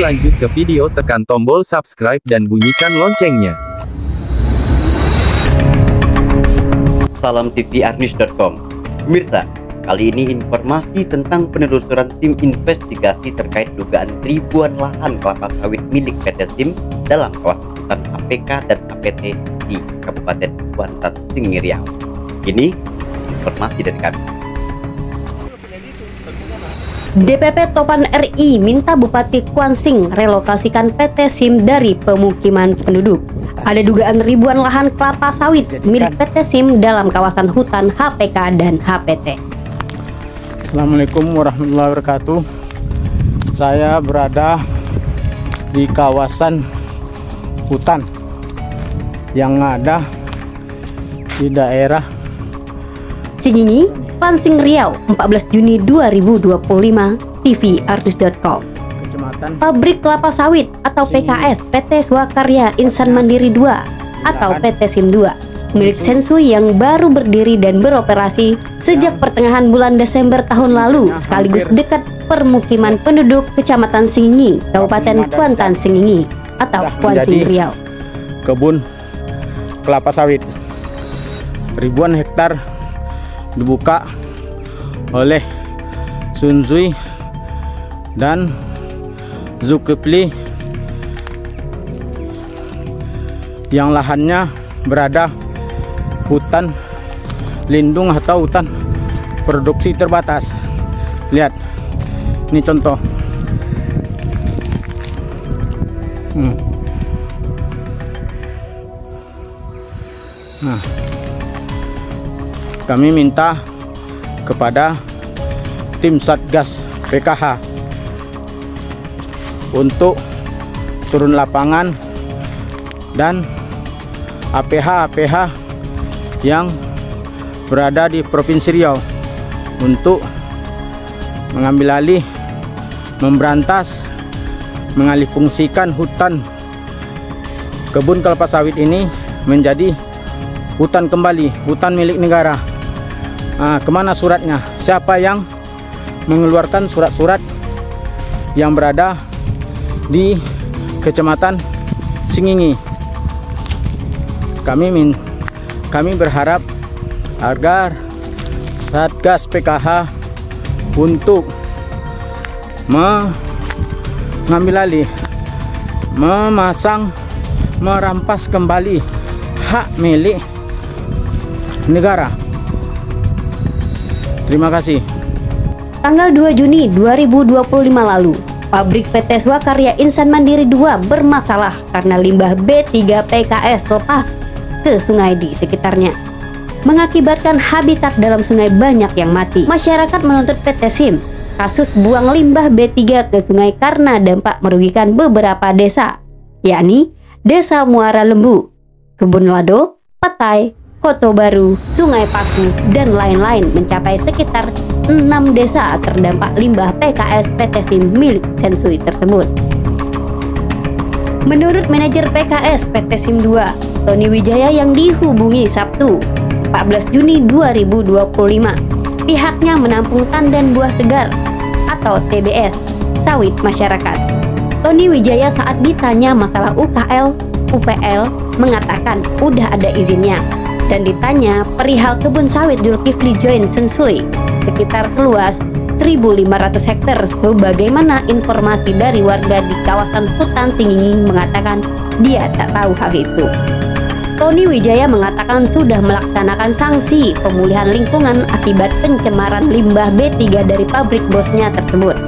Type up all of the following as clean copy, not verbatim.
lanjut ke video, tekan tombol subscribe dan bunyikan loncengnya. Salam tvrnews.com. Pemirsa, kali ini informasi tentang penelusuran tim investigasi terkait dugaan ribuan lahan kelapa sawit milik PT SIM dalam kawasan hutan HPK dan APT di Kabupaten Kuantan, Riau. Ini informasi dari kami. DPP Topan RI minta Bupati Kuansing relokasikan PT SIM dari pemukiman penduduk. Ada dugaan ribuan lahan kelapa sawit milik PT SIM dalam kawasan hutan HPK dan HPT. Assalamualaikum warahmatullahi wabarakatuh. Saya berada di kawasan hutan yang ada di daerah Singingi, Kuansing Riau, 14 Juni 2025, tvrnews.com. Pabrik kelapa sawit atau PKS PT Swakarya Insan Mandiri 2 atau PT SIM 2 milik Sensui yang baru berdiri dan beroperasi sejak pertengahan bulan Desember tahun lalu, sekaligus dekat permukiman penduduk Kecamatan Singingi, Kabupaten Kuantan Singingi atau Kuansing Riau. Kebun kelapa sawit ribuan hektar dibuka oleh Sensui dan Zulkifli yang lahannya berada hutan lindung atau hutan produksi terbatas. Lihat, ini contoh. Nah, kami minta kepada tim Satgas PKH untuk turun lapangan dan APH yang berada di Provinsi Riau untuk mengambil alih, memberantas, mengalihfungsikan hutan kebun kelapa sawit ini menjadi hutan kembali, hutan milik negara. Nah, kemana suratnya? Siapa yang mengeluarkan surat-surat yang berada di Kecamatan Singingi? Kami berharap agar Satgas PKH untuk mengambil alih, merampas kembali hak milik negara. Terima kasih. Tanggal 2 Juni 2025 lalu, pabrik PT Swakarya Insan Mandiri 2 bermasalah karena limbah B3 PKS lepas ke sungai di sekitarnya, mengakibatkan habitat dalam sungai banyak yang mati. Masyarakat menuntut PT SIM kasus buang limbah B3 ke sungai karena dampak merugikan beberapa desa, yakni Desa Muara Lembu, Kebun Lado, Petai, Koto Baru, Sungai Paku, dan lain-lain, mencapai sekitar 6 desa terdampak limbah PKS PT SIM milik Sensui tersebut. Menurut manajer PKS PT SIM 2, Tony Wijaya, yang dihubungi Sabtu 14 Juni 2025, pihaknya menampung tandan buah segar atau TBS sawit masyarakat. Tony Wijaya saat ditanya masalah UKL, UPL mengatakan udah ada izinnya, dan ditanya perihal kebun sawit Zulkifli Join Sensui sekitar seluas 1.500 hektar sebagaimana informasi dari warga di kawasan hutan Singingi, mengatakan dia tak tahu hal itu. Tony Wijaya mengatakan sudah melaksanakan sanksi pemulihan lingkungan akibat pencemaran limbah B3 dari pabrik bosnya tersebut.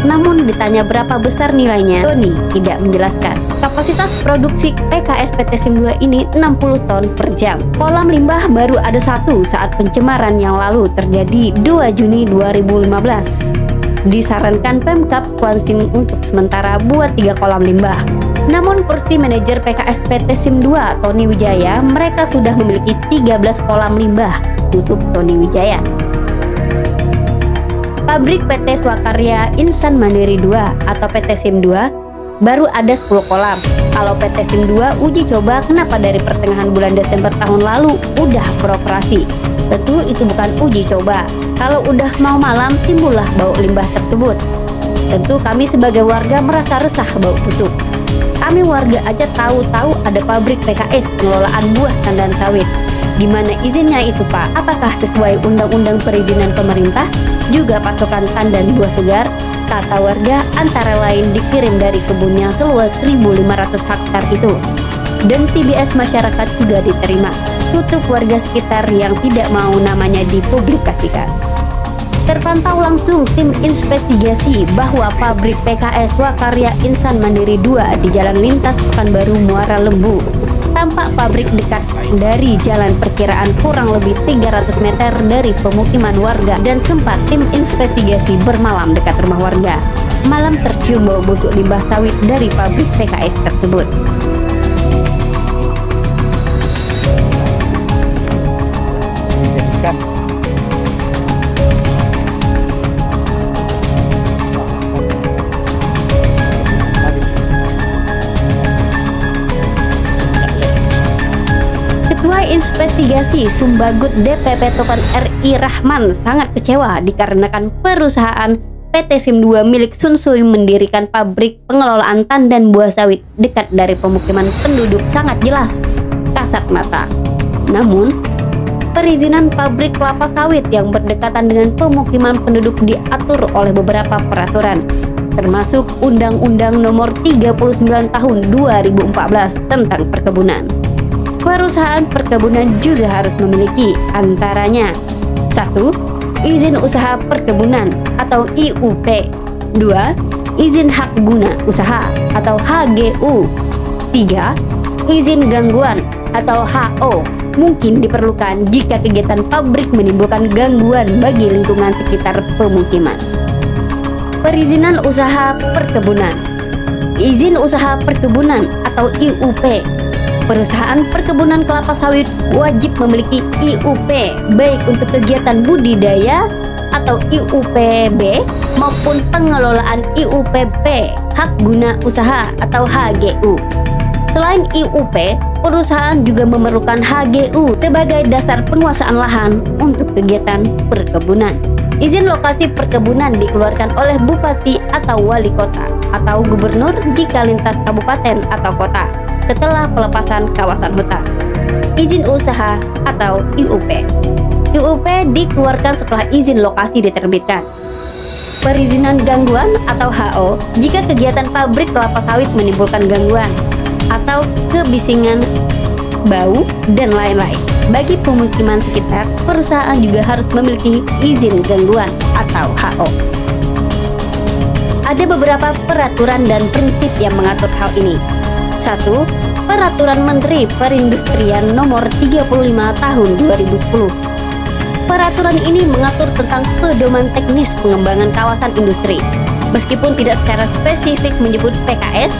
Namun ditanya berapa besar nilainya, Tony tidak menjelaskan. Kapasitas produksi PKS PT SIM 2 ini 60 ton per jam. Kolam limbah baru ada satu saat pencemaran yang lalu terjadi 2 Juni 2015. Disarankan Pemkab Kuansing untuk sementara buat 3 kolam limbah. Namun kursi manajer PKS PT SIM 2 Tony Wijaya, mereka sudah memiliki 13 kolam limbah, tutup Tony Wijaya. Pabrik PT Swakarya Insan Mandiri 2 atau PT SIM 2 baru ada 10 kolam. Kalau PT SIM 2 uji coba, kenapa dari pertengahan bulan Desember tahun lalu udah beroperasi? Tentu itu bukan uji coba. Kalau udah mau malam, timbullah bau limbah tersebut. Tentu kami sebagai warga merasa resah bau busuk. Kami warga aja tahu-tahu ada pabrik PKS pengelolaan buah tandan sawit. Gimana izinnya itu Pak? Apakah sesuai undang-undang perizinan pemerintah? Juga pasokan tandan buah segar? Kata warga antara lain dikirim dari kebunnya seluas 1.500 hektar itu. Dan TBS masyarakat juga diterima. Tutup warga sekitar yang tidak mau namanya dipublikasikan. Terpantau langsung tim investigasi bahwa pabrik PKS Swakarya Insan Mandiri 2 di Jalan Lintas Pekanbaru Muara Lembu. Tampak pabrik dekat dari jalan perkiraan kurang lebih 300 meter dari pemukiman warga dan sempat tim investigasi bermalam dekat rumah warga. Malam tercium bau busuk limbah sawit dari pabrik PKS tersebut. Ketua Investigasi Sumbagut DPP Topan RI Rahman sangat kecewa dikarenakan perusahaan PT SIM 2 milik Sun Sui mendirikan pabrik pengelolaan tandan buah sawit dekat dari pemukiman penduduk sangat jelas kasat mata. Namun, perizinan pabrik kelapa sawit yang berdekatan dengan pemukiman penduduk diatur oleh beberapa peraturan, termasuk Undang-Undang Nomor 39 Tahun 2014 tentang perkebunan. Perusahaan perkebunan juga harus memiliki antaranya 1. Izin usaha perkebunan atau IUP. 2. Izin hak guna usaha atau HGU. 3. Izin gangguan atau HO. Mungkin diperlukan jika kegiatan pabrik menimbulkan gangguan bagi lingkungan sekitar pemukiman. Perizinan usaha perkebunan. Izin usaha perkebunan atau IUP. Perusahaan perkebunan kelapa sawit wajib memiliki IUP baik untuk kegiatan budidaya atau IUPB maupun pengelolaan IUPP hak guna usaha atau HGU. Selain IUP, perusahaan juga memerlukan HGU sebagai dasar penguasaan lahan untuk kegiatan perkebunan. Izin lokasi perkebunan dikeluarkan oleh bupati atau wali kota atau gubernur jika lintas kabupaten atau kota setelah pelepasan kawasan hutan. Izin usaha atau IUP. IUP dikeluarkan setelah izin lokasi diterbitkan. Perizinan gangguan atau HO jika kegiatan pabrik kelapa sawit menimbulkan gangguan atau kebisingan, bau, dan lain-lain. Bagi pemukiman sekitar, perusahaan juga harus memiliki izin gangguan atau HO. Ada beberapa peraturan dan prinsip yang mengatur hal ini. 1. Peraturan Menteri Perindustrian Nomor 35 Tahun 2010. Peraturan ini mengatur tentang pedoman teknis pengembangan kawasan industri. Meskipun tidak secara spesifik menyebut PKS,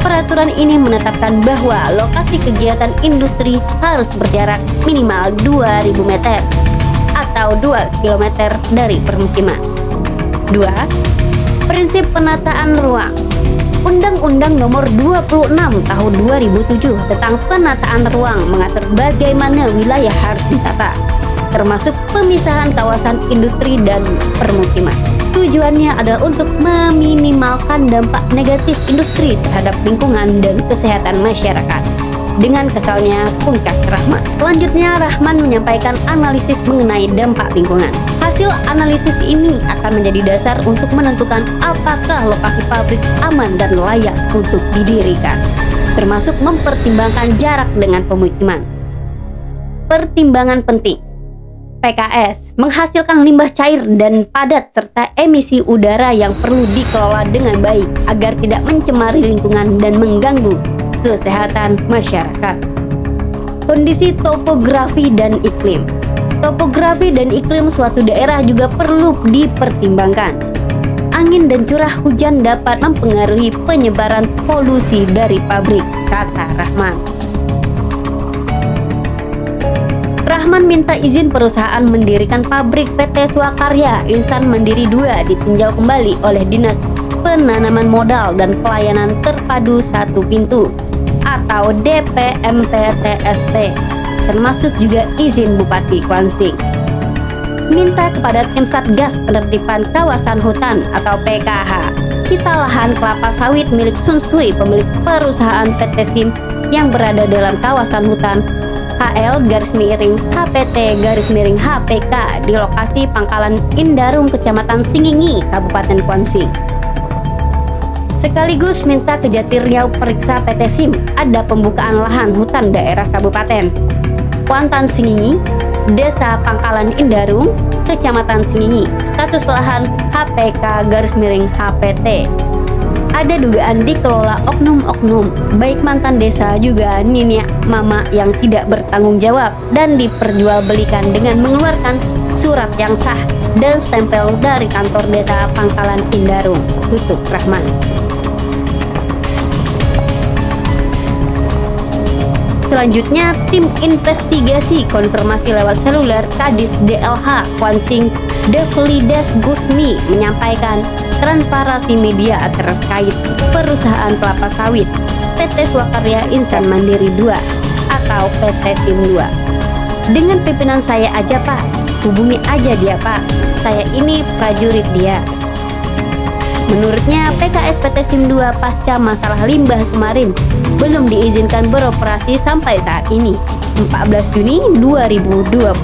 peraturan ini menetapkan bahwa lokasi kegiatan industri harus berjarak minimal 2.000 meter atau 2 km dari permukiman. 2. Prinsip penataan ruang. Undang-Undang Nomor 26 Tahun 2007 tentang penataan ruang mengatur bagaimana wilayah harus ditata, termasuk pemisahan kawasan industri dan permukiman. Tujuannya adalah untuk meminimalkan dampak negatif industri terhadap lingkungan dan kesehatan masyarakat. Dengan kesalnya, pungkas Rahman. Selanjutnya, Rahman menyampaikan analisis mengenai dampak lingkungan. Hasil analisis ini akan menjadi dasar untuk menentukan apakah lokasi pabrik aman dan layak untuk didirikan, termasuk mempertimbangkan jarak dengan pemukiman. Pertimbangan penting. PKS menghasilkan limbah cair dan padat serta emisi udara yang perlu dikelola dengan baik agar tidak mencemari lingkungan dan mengganggu kesehatan masyarakat. Kondisi topografi dan iklim. Topografi dan iklim suatu daerah juga perlu dipertimbangkan. Angin dan curah hujan dapat mempengaruhi penyebaran polusi dari pabrik, kata Rahman. Rahman minta izin perusahaan mendirikan pabrik PT Swakarya Insan Mandiri 2 ditinjau kembali oleh Dinas Penanaman Modal dan Pelayanan Terpadu Satu Pintu atau DPMPTSP, termasuk juga izin Bupati Kwansing. Minta kepada tim Satgas Penertiban Kawasan Hutan atau PKH sita lahan kelapa sawit milik Sun Sui, pemilik perusahaan PT SIM yang berada dalam kawasan hutan HL-HPT-HPK di lokasi Pangkalan Indarung, Kecamatan Singingi, Kabupaten Kuansing. Sekaligus minta Kejati Riau periksa PT SIM ada pembukaan lahan hutan daerah Kabupaten Kuantan Singingi, Desa Pangkalan Indarung, Kecamatan Singingi, status lahan HPK-HPT. Ada dugaan dikelola oknum-oknum, baik mantan desa juga niniak mama yang tidak bertanggung jawab dan diperjualbelikan dengan mengeluarkan surat yang sah dan stempel dari kantor desa Pangkalan Indarung. Tutup Rahman. Selanjutnya, tim investigasi konfirmasi lewat seluler Kadis DLH Kuansing Devlides Gusmi menyampaikan transparansi media terkait perusahaan kelapa sawit PT Swakarya Insan Mandiri 2 atau PT SIM 2. Dengan pimpinan saya aja Pak, hubungi aja dia Pak, saya ini prajurit dia. Menurutnya PKS PT SIM 2 pasca masalah limbah kemarin belum diizinkan beroperasi sampai saat ini, 14 Juni 2025.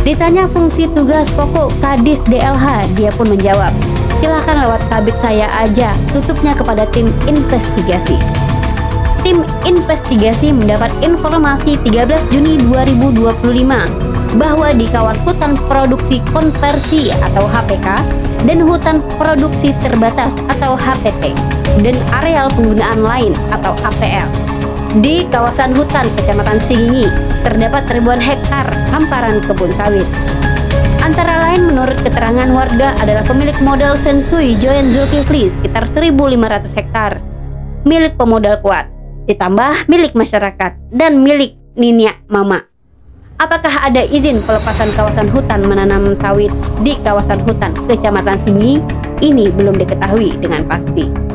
Ditanya fungsi tugas pokok Kadis DLH, dia pun menjawab, silahkan lewat kabit saya aja, tutupnya kepada tim investigasi. Tim investigasi mendapat informasi 13 Juni 2025 bahwa di kawasan hutan produksi konversi atau HPK dan hutan produksi terbatas atau HPT dan areal penggunaan lain atau APL di kawasan hutan Kecamatan Singingi terdapat ribuan hektar hamparan kebun sawit. Antara lain menurut keterangan warga adalah pemilik modal Sensui Joyen Zulkifli sekitar 1.500 hektar milik pemodal kuat, ditambah milik masyarakat dan milik Niniak Mama. Apakah ada izin pelepasan kawasan hutan menanam sawit di kawasan hutan Kecamatan Singingi? Ini belum diketahui dengan pasti.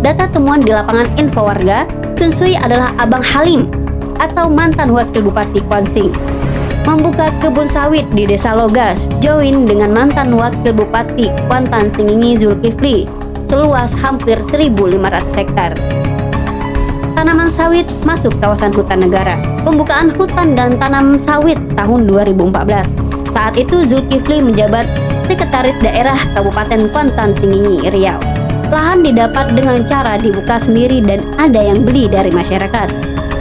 Data temuan di lapangan info warga, Sensui adalah Abang Halim atau mantan wakil Bupati Kuansing. Membuka kebun sawit di Desa Logas, join dengan mantan wakil Bupati Kuantan Singingi Zulkifli seluas hampir 1.500 hektar. Tanaman sawit masuk kawasan hutan negara. Pembukaan hutan dan tanam sawit tahun 2014. Saat itu Zulkifli menjabat Sekretaris Daerah Kabupaten Kuantan Singingi, Riau. Lahan didapat dengan cara dibuka sendiri dan ada yang beli dari masyarakat.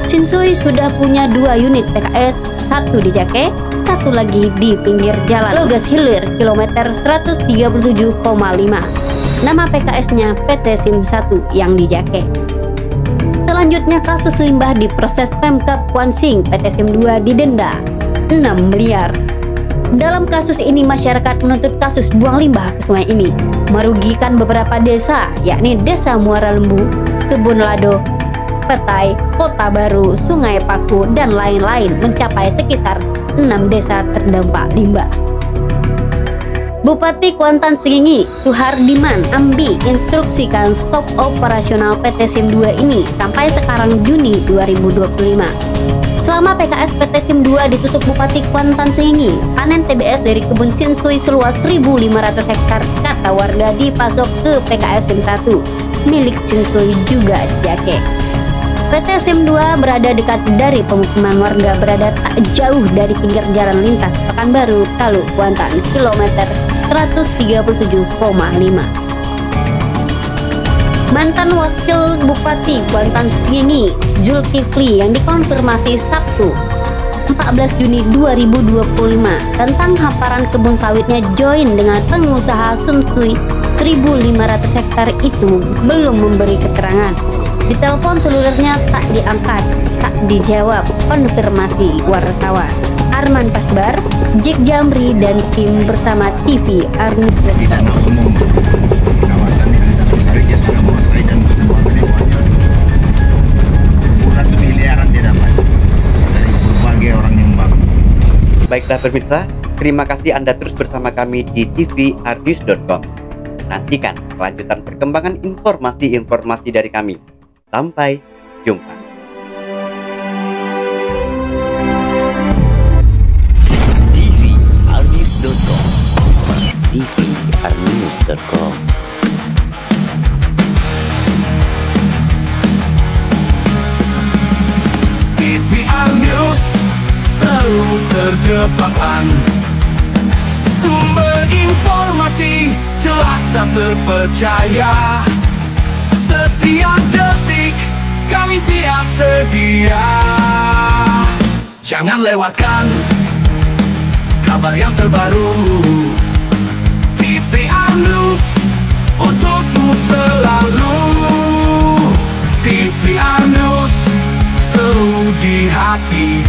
Sensui sudah punya 2 unit PKS, satu di Jake, satu lagi di pinggir jalan Logas Hilir, kilometer 137,5. Nama PKS-nya PT SIM 1 yang di Jake. Selanjutnya kasus limbah diproses Pemkab Kuansing, PT SIM 2 didenda 6 miliar. Dalam kasus ini masyarakat menuntut kasus buang limbah ke sungai ini merugikan beberapa desa, yakni Desa Muara Lembu, Kebun Lado, Petai, Kota Baru, Sungai Paku, dan lain-lain mencapai sekitar 6 desa terdampak limbah. Bupati Kuantan Singingi, Suhardiman Ambi instruksikan stop operasional PT SIM 2 ini sampai sekarang Juni 2025. Selama PKS PT SIM 2 ditutup Bupati Kuantan Singingi, panen TBS dari kebun Sensui seluas 1.500 hektar kata warga dipasok ke PKS SIM 1 milik Sensui juga Jake. PT SIM 2 berada dekat dari pemukiman warga, berada tak jauh dari pinggir jalan lintas Pekanbaru, Taluk, Kuantan, kilometer 137,5. Mantan wakil Bupati Kuantan Singingi Zulkifli yang dikonfirmasi Sabtu 14 Juni 2025 tentang hamparan kebun sawitnya join dengan pengusaha Sensui 1.500 hektar itu belum memberi keterangan. Di telepon selulernya tak diangkat, tak dijawab konfirmasi wartawan. Arman Pasbar, Jek Jamri dan tim bersama TV Arnis. Di danau umum kawasan yang ada sawit ya sudah menguasai dan membuat ribuannya. Puluhan miliaran didapat dari berbagai orang yang baru. Baiklah pemirsa, terima kasih Anda terus bersama kami di tvardnews.com. Nantikan kelanjutan perkembangan informasi-informasi dari kami. Sampai jumpa. tvardnews.com tvRnews.com. TVR News selalu terdepan, sumber informasi jelas dan terpercaya. Setiap detik kami siap sedia. Jangan lewatkan kabar yang terbaru. TVR News untukmu selalu. TVR News selalu di hati.